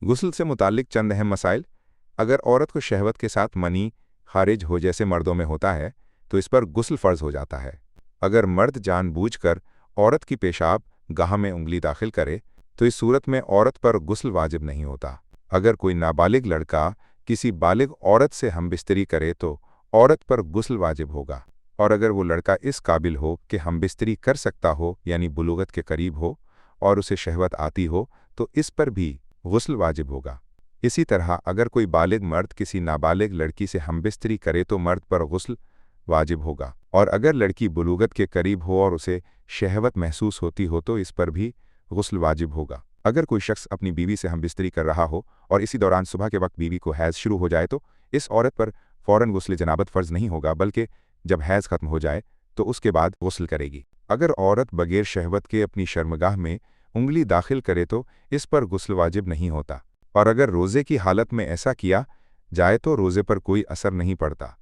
गुस्ल से मुताल्लिक चंद अहम मसाइल। अगर औरत को शहवत के साथ मनी खारिज हो जैसे मर्दों में होता है तो इस पर गुस्ल फ़र्ज हो जाता है। अगर मर्द जानबूझकर औरत की पेशाब गाह में उंगली दाखिल करे तो इस सूरत में औरत पर गुस्ल वाजिब नहीं होता। अगर कोई नाबालिग लड़का किसी बालिग औरत से हमबिस्तरी करे तो औरत पर गुस्ल वाजिब होगा, और अगर वो लड़का इस काबिल हो कि हमबिस्तरी कर सकता हो यानी बुलूगत के करीब हो और उसे शहवत आती हो तो इस पर भी गुस्ल वाजिब होगा। इसी तरह अगर कोई बालिग मर्द किसी नाबालिग लड़की से हमबिस्तरी करे तो मर्द पर गुस्ल वाजिब होगा, और अगर लड़की बुलूगत के करीब हो और उसे शहवत महसूस होती हो तो इस पर भी गुस्ल वाजिब होगा। अगर कोई शख्स अपनी बीवी से हमबिस्तरी कर रहा हो और इसी दौरान सुबह के वक्त बीवी को हैज़ शुरू हो जाए तो इस औरत पर फ़ौरन गुस्ल जनाबत फ़र्ज नहीं होगा, बल्कि जब हैज़ ख़त्म हो जाए तो उसके बाद गुस्ल करेगी। अगर औरत बगैर शहवत के अपनी शर्मगाह में उंगली दाखिल करे तो इस पर गुस्ल वाजिब नहीं होता, और अगर रोज़े की हालत में ऐसा किया जाए तो रोज़े पर कोई असर नहीं पड़ता।